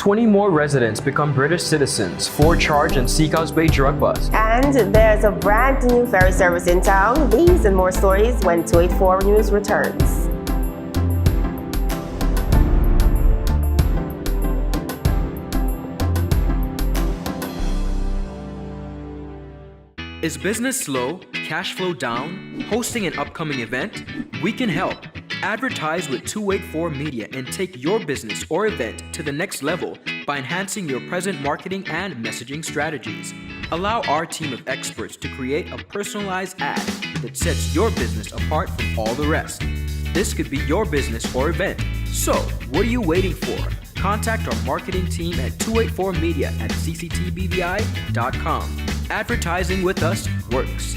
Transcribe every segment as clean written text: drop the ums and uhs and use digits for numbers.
20 more residents become British citizens for charge in Seacoast Bay drug bust. And there's a brand new ferry service in town. These and more stories when 284 News returns. Is business slow? Cash flow down? Hosting an upcoming event? We can help. Advertise with 284 Media and take your business or event to the next level by enhancing your present marketing and messaging strategies. Allow our team of experts to create a personalized ad that sets your business apart from all the rest. This could be your business or event. So, what are you waiting for? Contact our marketing team at 284media@cctbvi.com. Advertising with us works.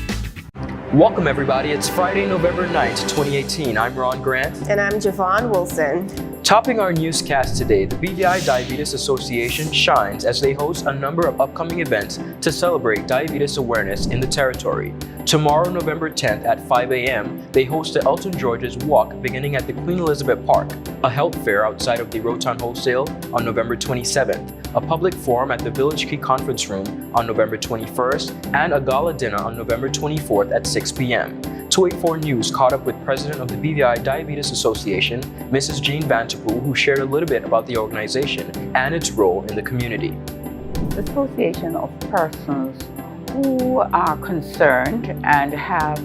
Welcome everybody, it's Friday, November 9th, 2018. I'm Ron Grant. And I'm Javon Wilson. Topping our newscast today, the BVI Diabetes Association shines as they host a number of upcoming events to celebrate diabetes awareness in the territory. Tomorrow, November 10th at 5 a.m., they host the Elton George's Walk beginning at the Queen Elizabeth Park, a health fair outside of the Rotan Wholesale on November 27th, a public forum at the Village Key Conference Room on November 21st, and a gala dinner on November 24th at 6 p.m. 284 News caught up with President of the BVI Diabetes Association, Mrs. Jean Vanterpool, who shared a little bit about the organization and its role in the community. The association of persons who are concerned and have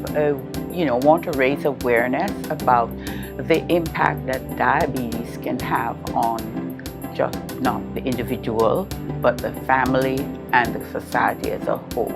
want to raise awareness about the impact that diabetes can have on just not the individual, but the family and the society as a whole.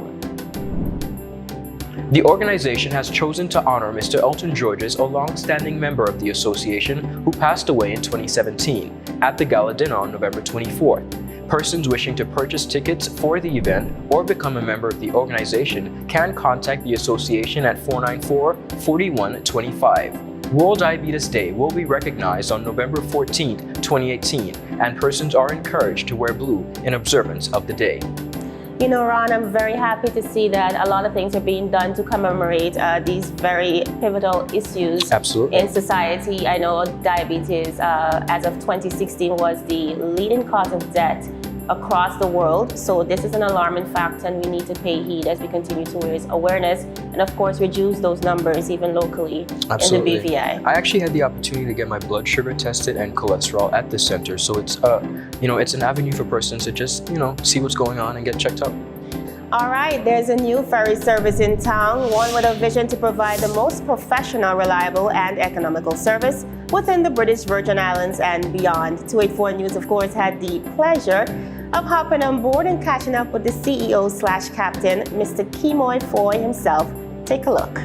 The organization has chosen to honor Mr. Elton George's, a long-standing member of the association who passed away in 2017, at the gala dinner on November 24th. Persons wishing to purchase tickets for the event or become a member of the organization can contact the association at 494-4125. World Diabetes Day will be recognized on November 14th, 2018, and persons are encouraged to wear blue in observance of the day. You know, Ron, I'm very happy to see that a lot of things are being done to commemorate these very pivotal issues in society. I know diabetes, as of 2016, was the leading cause of death across the world. So this is an alarming fact, and we need to pay heed as we continue to raise awareness and, of course, reduce those numbers even locally in the BVI. I actually had the opportunity to get my blood sugar tested and cholesterol at the center. So it's it's an avenue for persons to just, see what's going on and get checked up. All right, there's a new ferry service in town, one with a vision to provide the most professional, reliable, and economical service within the British Virgin Islands and beyond. 284 News, of course, had the pleasure of hopping on board and catching up with the CEO/captain, Mr. Kimoy Foy himself. Take a look.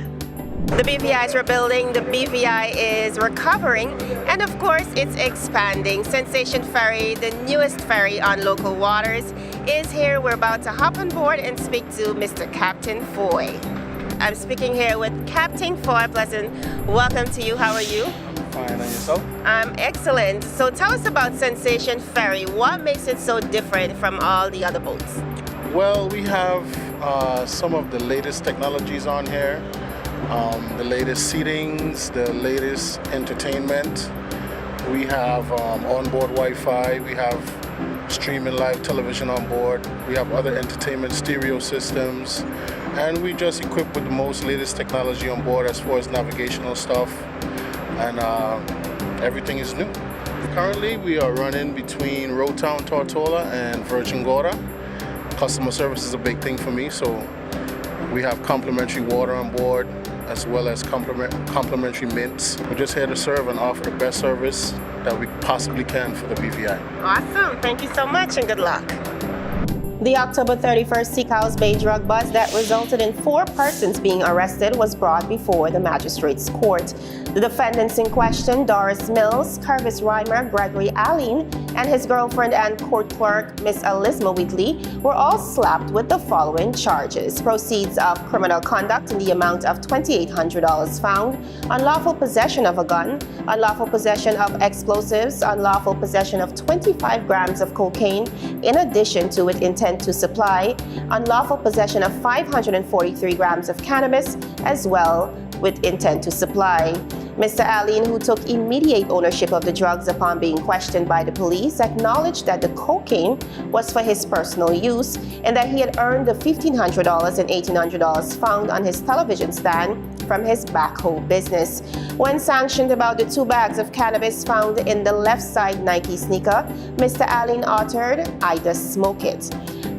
The BVI is rebuilding, the BVI is recovering, and of course it's expanding. Sensation Ferry, the newest ferry on local waters, is here. We're about to hop on board and speak to Mr. Captain Foy. I'm speaking here with Captain Foy. Pleasant welcome to you. How are you? Fine, and yourself? I'm excellent. So tell us about Sensation Ferry. What makes it so different from all the other boats? Well, we have some of the latest technologies on here. The latest seatings, the latest entertainment. We have onboard Wi-Fi, we have streaming live television on board, we have other entertainment stereo systems, and we just equipped with the most latest technology on board as far as navigational stuff, and everything is new. Currently we are running between Rotown, Tortola and Virgin Gorda. Customer service is a big thing for me, so we have complimentary water on board, as well as complimentary mints. We're just here to serve and offer the best service that we possibly can for the BVI. Awesome. Thank you so much and good luck. The October 31st Seacoast Bay drug bust that resulted in 4 persons being arrested was brought before the magistrate's court. The defendants in question, Doris Mills, Curvis Reimer, Gregory Allen, and his girlfriend and court clerk, Miss Elisma Wheatley, were all slapped with the following charges: proceeds of criminal conduct in the amount of $2,800 found, unlawful possession of a gun, unlawful possession of explosives, unlawful possession of 25 grams of cocaine, in addition to with intent to supply, unlawful possession of 543 grams of cannabis, as well with intent to supply. Mr. Allen, who took immediate ownership of the drugs upon being questioned by the police, acknowledged that the cocaine was for his personal use and that he had earned the $1,500 and $1,800 found on his television stand from his backhoe business. When sanctioned about the 2 bags of cannabis found in the left side Nike sneaker, Mr. Allen uttered, "I just smoke it."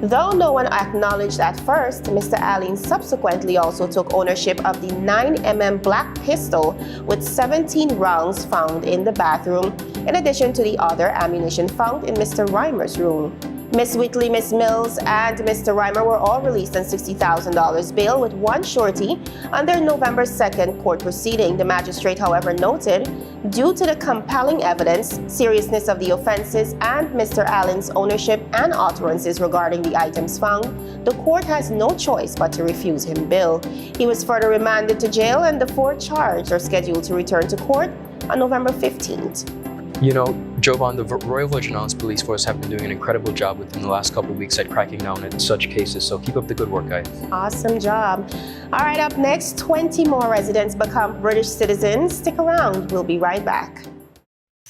Though no one acknowledged at first, Mr. Allen subsequently also took ownership of the 9mm black pistol with 17 rounds found in the bathroom, in addition to the other ammunition found in Mr. Reimer's room. Ms. Whitley, Ms. Mills, and Mr. Reimer were all released on $60,000 bail with one surety on their November 2nd court proceeding. The magistrate, however, noted, due to the compelling evidence, seriousness of the offenses, and Mr. Allen's ownership and utterances regarding the items found, the court has no choice but to refuse him bail. He was further remanded to jail, and the 4 charged are scheduled to return to court on November 15th. You know, Jovan, the Royal Virgin Islands Police Force have been doing an incredible job within the last couple of weeks at cracking down at such cases, so keep up the good work, guys. Awesome job. All right, up next, 20 more residents become British citizens. Stick around, we'll be right back.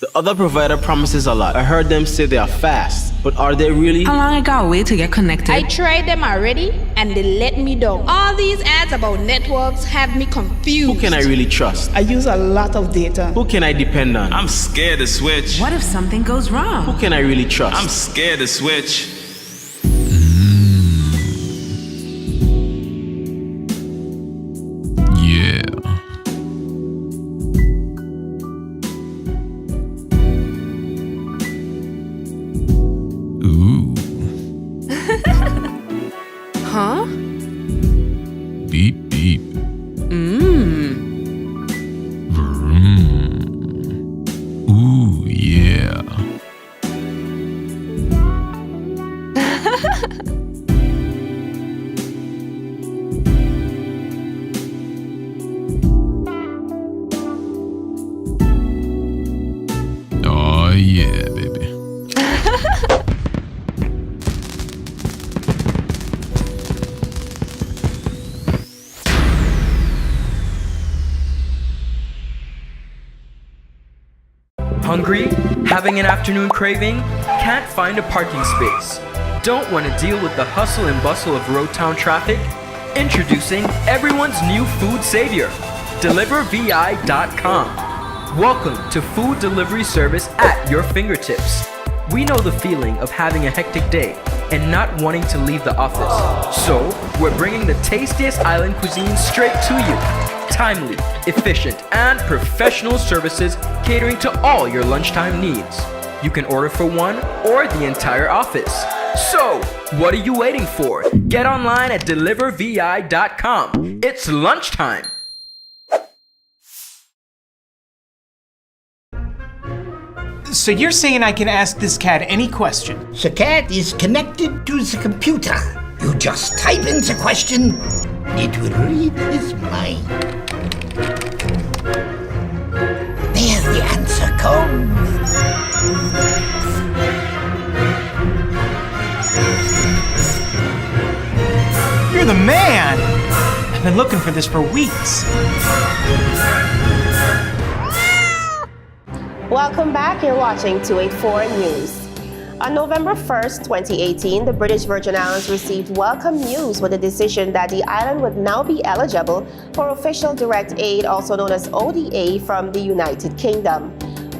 The other provider promises a lot. I heard them say they are fast, but are they really? How long I gotta wait to get connected? I tried them already and they let me down. All these ads about networks have me confused. Who can I really trust? I use a lot of data. Who can I depend on? I'm scared to switch. What if something goes wrong? Who can I really trust? I'm scared to switch. Yeah. Ooh. Huh? Beep beep. Vroom. Ooh, yeah. Oh yeah, baby. Hungry? Having an afternoon craving? Can't find a parking space? Don't want to deal with the hustle and bustle of road town traffic? Introducing everyone's new food savior, DeliverVI.com. Welcome to food delivery service at your fingertips. We know the feeling of having a hectic day and not wanting to leave the office. So, we're bringing the tastiest island cuisine straight to you. Timely, efficient, and professional services catering to all your lunchtime needs. You can order for one or the entire office. So, what are you waiting for? Get online at DeliverVI.com. It's lunchtime. So you're saying I can ask this cat any question? The cat is connected to the computer. You just type in the question, it will read his mind. There the answer comes. You're the man! I've been looking for this for weeks. Welcome back, you're watching 284 News. On November 1st, 2018, the British Virgin Islands received welcome news with a decision that the island would now be eligible for official direct aid, also known as ODA, from the United Kingdom.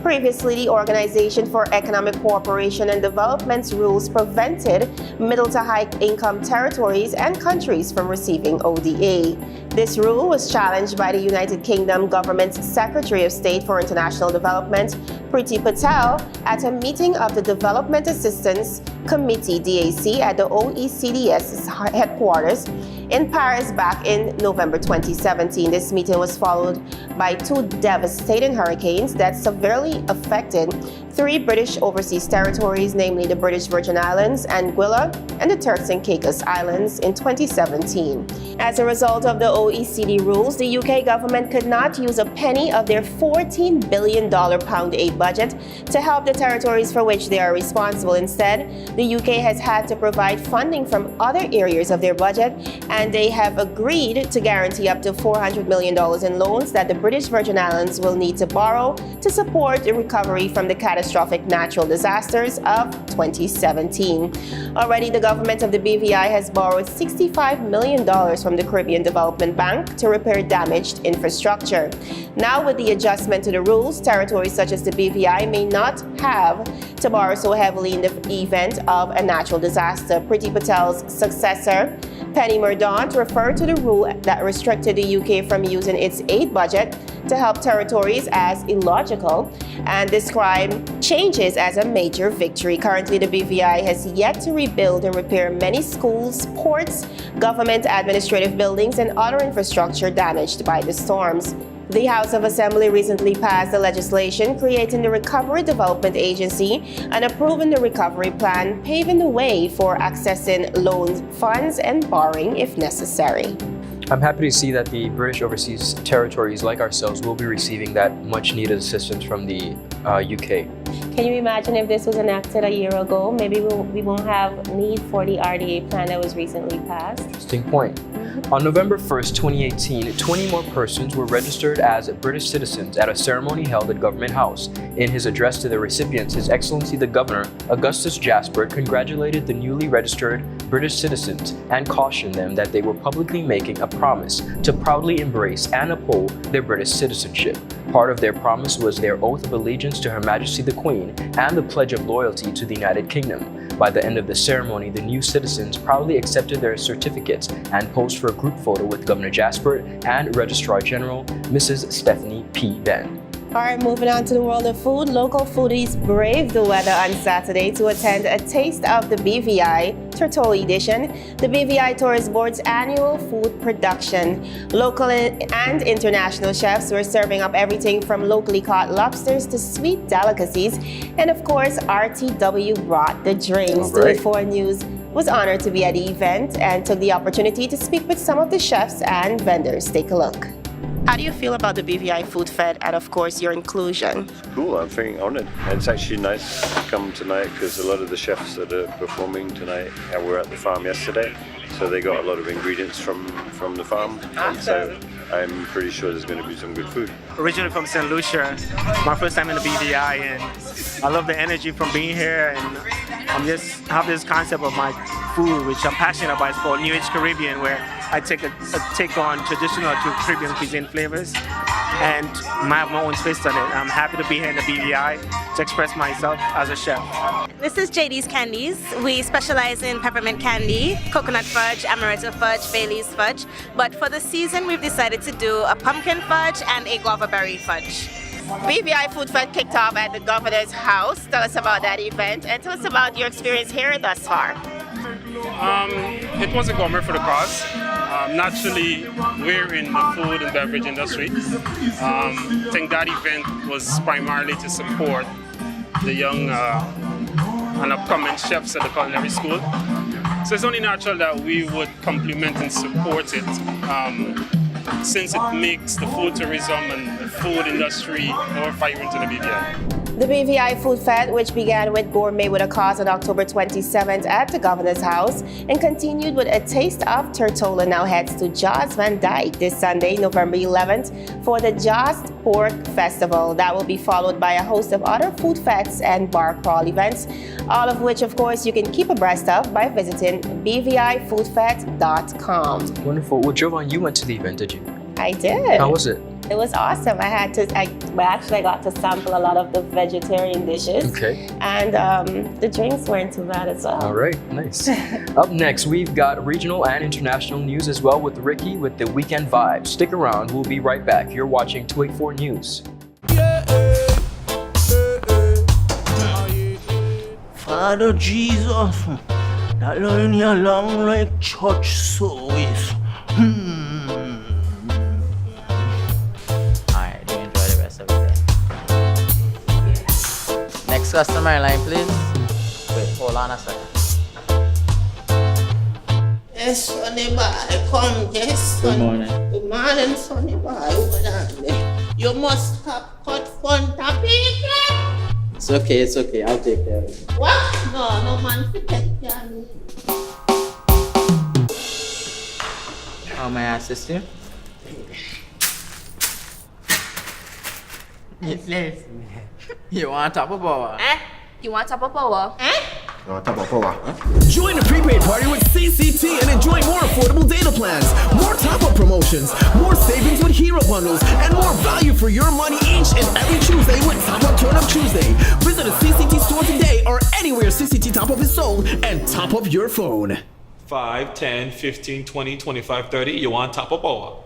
Previously, the Organization for Economic Cooperation and Development's rules prevented middle to high income territories and countries from receiving ODA. This rule was challenged by the United Kingdom government's Secretary of State for International Development, Priti Patel, at a meeting of the Development Assistance Committee (DAC) at the OECD's headquarters in Paris back in November 2017. This meeting was followed by 2 devastating hurricanes that severely affected 3 British overseas territories, namely the British Virgin Islands, Anguilla, and the Turks and Caicos Islands in 2017. As a result of the OECD rules, the UK government could not use a penny of their $14 billion pound aid budget to help the territories for which they are responsible. Instead, the UK has had to provide funding from other areas of their budget, and they have agreed to guarantee up to $400 million in loans that the British Virgin Islands will need to borrow to support the recovery from the catastrophic natural disasters of 2017. Already, the government of the BVI has borrowed $65 million from the Caribbean Development Bank to repair damaged infrastructure. Now, with the adjustment to the rules, territories such as the BVI may not have to borrow so heavily in the event of a natural disaster. Priti Patel's successor, Penny Mordaunt, referred to the rule that restricted the UK from using its aid budget to help territories as illogical and described changes as a major victory. Currently, the BVI has yet to rebuild and repair many schools, ports, government administrative buildings, and other infrastructure damaged by the storms. The House of Assembly recently passed the legislation creating the Recovery Development Agency and approving the recovery plan, paving the way for accessing loan funds and borrowing if necessary. I'm happy to see that the British overseas territories like ourselves will be receiving that much needed assistance from the UK. Can you imagine if this was enacted a year ago? Maybe we won't have need for the RDA plan that was recently passed. Interesting point. On November 1st, 2018, 20 more persons were registered as British citizens at a ceremony held at Government House. In his address to the recipients, His Excellency the Governor, Augustus Jaspert, congratulated the newly registered British citizens and cautioned them that they were publicly making a promise to proudly embrace and uphold their British citizenship. Part of their promise was their oath of allegiance to Her Majesty the Queen and the pledge of loyalty to the United Kingdom. By the end of the ceremony, the new citizens proudly accepted their certificates and posed for a group photo with Governor Jaspert and Registrar General Mrs. Stephanie P. Benn. All right, moving on to the world of food. Local foodies braved the weather on Saturday to attend a taste of the BVI Tortoli Edition, the BVI Tourist Board's annual food production. Local and international chefs were serving up everything from locally caught lobsters to sweet delicacies. And of course, RTW brought the drinks. Right. 284 News was honored to be at the event and took the opportunity to speak with some of the chefs and vendors. Take a look. How do you feel about the BVI Food Fed and, of course, your inclusion? Cool, I'm feeling honoured. And it's actually nice to come tonight because a lot of the chefs that are performing tonight were at the farm yesterday. So they got a lot of ingredients from the farm. And so I'm pretty sure there's going to be some good food. Originally from St. Lucia, my first time in the BVI, and I love the energy from being here. And I'm just have this concept of my food, which I'm passionate about. It's called New Age Caribbean, where I take on traditional to Caribbean cuisine flavors and have my own twist on it. I'm happy to be here in the BVI to express myself as a chef. This is JD's Candies. We specialize in peppermint candy, coconut fudge, amaretto fudge, Bailey's fudge. But for the season, we've decided to do a pumpkin fudge and a guava berry fudge. BVI Food Fed kicked off at the Governor's House. Tell us about that event and tell us about your experience here thus far. It was a gourmet for the cause. Naturally, we're in the food and beverage industry. I think that event was primarily to support the young and upcoming chefs at the culinary school. So it's only natural that we would complement and support it since it makes the food tourism and the food industry more vibrant in the BVI. The BVI Food Fed, which began with Gourmet with a Cause on October 27th at the Governor's House and continued with a Taste of Tortola, now heads to Jaws Van Dyke this Sunday, November 11th, for the Jaws Pork Festival. That will be followed by a host of other food fests and bar crawl events, all of which, of course, you can keep abreast of by visiting bvifoodfed.com. Wonderful. Well, Jovan, you went to the event, did you? I did. How was it? It was awesome. I got to sample a lot of the vegetarian dishes. Okay. And the drinks weren't too bad as well. All right, nice. Up next, we've got regional and international news as well with Ricky with the Weekend Vibes. Stick around, we'll be right back. You're watching 284 News. Father Jesus, that line here long like church service. This customer line, please. Wait, hold on a second. Yes, Sonny boy, come, yes, Good Sonny. morning. Good morning, Sonny boy. Hold on there. You must have cut front of people. It's okay. I'll take care of it. What? No man to take care of me. How may I assist you? Yes. You want top of power? You want top of power? Join the prepaid party with CCT and enjoy more affordable data plans, more top-up promotions, more savings with hero bundles, and more value for your money each and every Tuesday with Top Up Turn Up Tuesday. Visit a CCT store today or anywhere CCT Top Up is sold and top up your phone. 5, 10, 15, 20, 25, 30. You want top of power?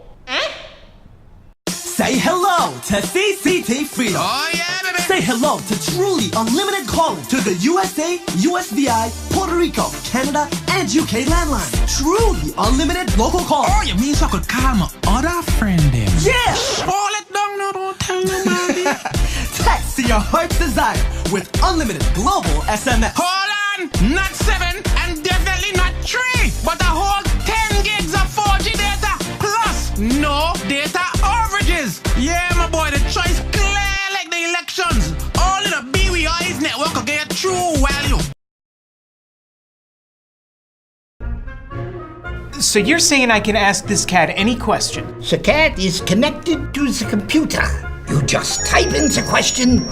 Say hello to CCT Freedom. Oh, yeah, baby. Say hello to truly unlimited calling to the USA, USVI, Puerto Rico, Canada, and UK landline. Truly unlimited local calling. Oh, you mean so I could call my other friend then? Yeah! Hold it down now, don't tell nobody. Text to your heart's desire with unlimited global SMS. Hold on! Not 7 and definitely not 3, but a whole 10 gigs of 4G data plus no data overages. Yeah, my boy, the choice clear like the elections. Only the BWI's network will get true value. So you're saying I can ask this cat any question? The cat is connected to the computer. You just type in the question,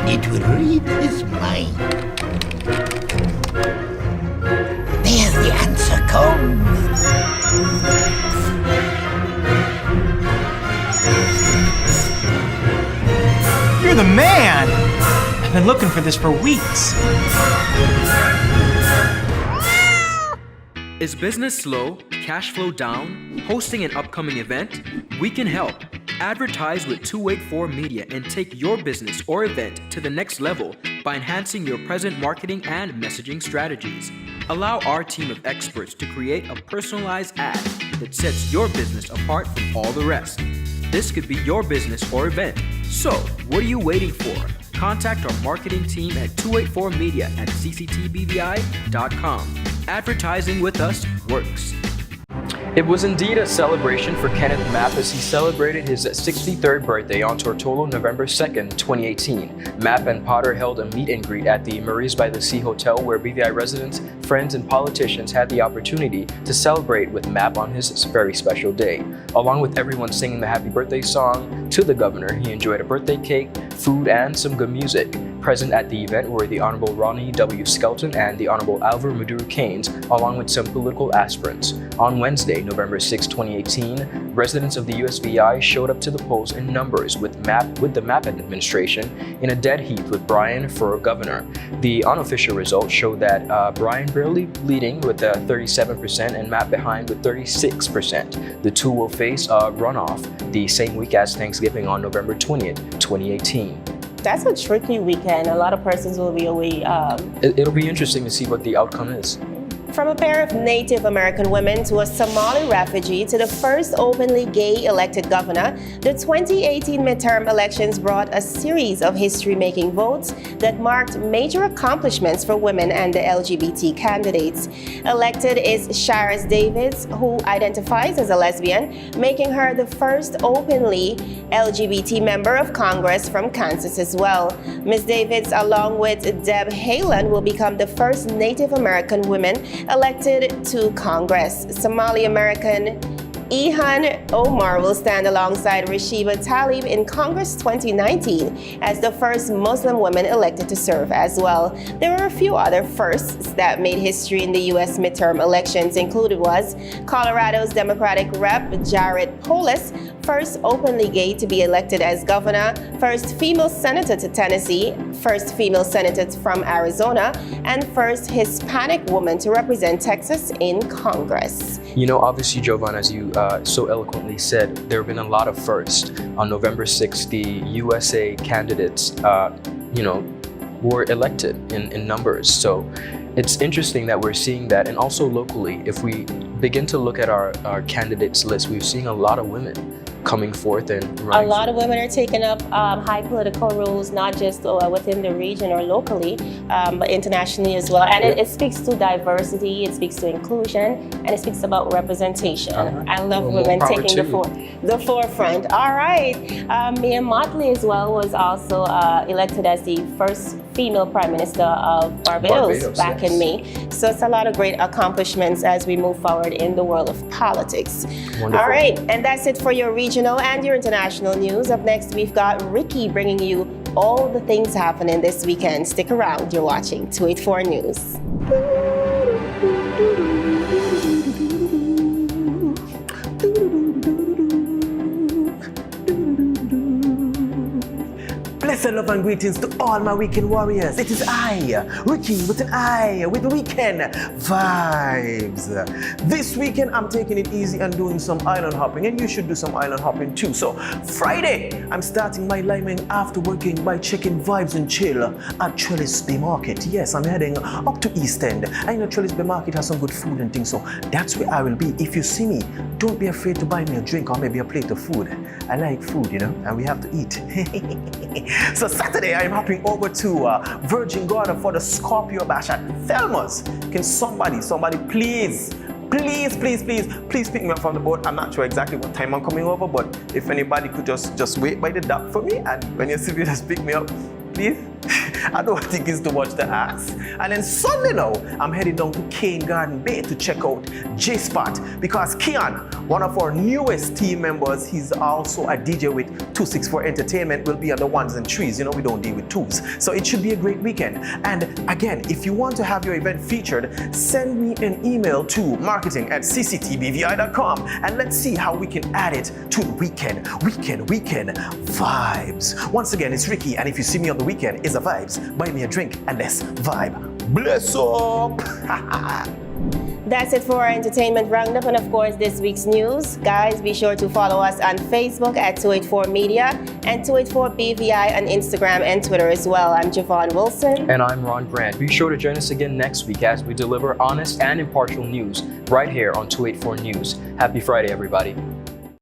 it will read his mind. There the answer comes. You're the man! I've been looking for this for weeks. Is business slow? Cash flow down? Hosting an upcoming event? We can help. Advertise with 284 Media and take your business or event to the next level by enhancing your present marketing and messaging strategies. Allow our team of experts to create a personalized ad that sets your business apart from all the rest. This could be your business or event. So, what are you waiting for? Contact our marketing team at 284media at cctbvi.com. Advertising with us works. It was indeed a celebration for Kenneth Mapp as he celebrated his 63rd birthday on Tortolo November 2nd, 2018. Mapp and Potter held a meet and greet at the Maurice by the Sea Hotel where BVI residents, friends, and politicians had the opportunity to celebrate with Mapp on his very special day. Along with everyone singing the happy birthday song to the governor, he enjoyed a birthday cake, food, and some good music. Present at the event were the Honorable Ronnie W. Skelton and the Honorable Alvaro Maduro Keynes, along with some political aspirants. On Wednesday, November 6, 2018, residents of the USVI showed up to the polls in numbers with the Mapp administration in a dead heat with Brian for governor. The unofficial results showed that Brian barely leading with 37% and Mapp behind with 36%. The two will face a runoff the same week as Thanksgiving on November 20th, 2018. That's a tricky weekend. A lot of persons will be away. It'll be interesting to see what the outcome is. From a pair of Native American women to a Somali refugee to the first openly gay elected governor, the 2018 midterm elections brought a series of history-making votes that marked major accomplishments for women and the LGBT candidates. Elected is Sharis Davids, who identifies as a lesbian, making her the first openly LGBT member of Congress from Kansas as well. Ms. Davids, along with Deb Haaland, will become the first Native American woman elected to Congress. Somali American Ihan Omar will stand alongside Rashiba Tlaib in Congress 2019 as the first Muslim woman elected to serve as well. There were a few other firsts that made history in the U.S. midterm elections. Included was Colorado's Democratic Rep. Jared Polis, first openly gay to be elected as governor, first female senator to Tennessee, first female senator from Arizona, and first Hispanic woman to represent Texas in Congress. You know, obviously, Jovan, as you so eloquently said, there have been a lot of firsts. On November 6th, the USA candidates, were elected in numbers. So it's interesting that we're seeing that. And also locally, if we begin to look at our candidates list, we've seen a lot of women. coming forth and A running. lot of women are taking up high political roles, not just within the region or locally, but internationally as well. And it speaks to diversity, it speaks to inclusion, and it speaks about representation. I love women taking the forefront. All right. Mia Motley as well was also elected as the first female Prime Minister of Barbados back in May. So it's a lot of great accomplishments as we move forward in the world of politics. Wonderful. All right, and that's it for your regional and your international news. Up next, we've got Ricky bringing you all the things happening this weekend. Stick around, you're watching 284 News. Blessed love and greetings to all my weekend warriors. It is I, Ricky, with an I, with weekend vibes. This weekend, I'm taking it easy and doing some island hopping, and you should do some island hopping too. So, Friday, I'm starting my liming after working by checking vibes and chill at Trellis Bay Market. Yes, I'm heading up to East End. I know Trellis Bay Market has some good food and things, so that's where I will be. If you see me, don't be afraid to buy me a drink or maybe a plate of food. I like food, you know, and we have to eat. So Saturday, I'm hopping over to Virgin Garden for the Scorpio Bash at Thelma's. Can somebody please pick me up from the boat. I'm not sure exactly what time I'm coming over, but if anybody could just wait by the dock for me, and when you see me, just pick me up, please. I don't think it's too much to ask. And then Sunday now, I'm heading down to Cane Garden Bay to check out J-Spot because Kian, one of our newest team members, he's also a DJ with 264 Entertainment, will be on the ones and threes. You know, we don't deal with twos. So it should be a great weekend. And again, if you want to have your event featured, send me an email to marketing@cctbvi.com and let's see how we can add it to the weekend vibes. Once again, it's Ricky, and if you see me on the weekend, it's a vibes. Buy me a drink and let's vibe. Bless up! That's it for our entertainment roundup and of course this week's news. Guys, be sure to follow us on Facebook at 284 Media and 284 BVI on Instagram and Twitter as well. I'm Javon Wilson. And I'm Ron Grant. Be sure to join us again next week as we deliver honest and impartial news right here on 284 News. Happy Friday, everybody.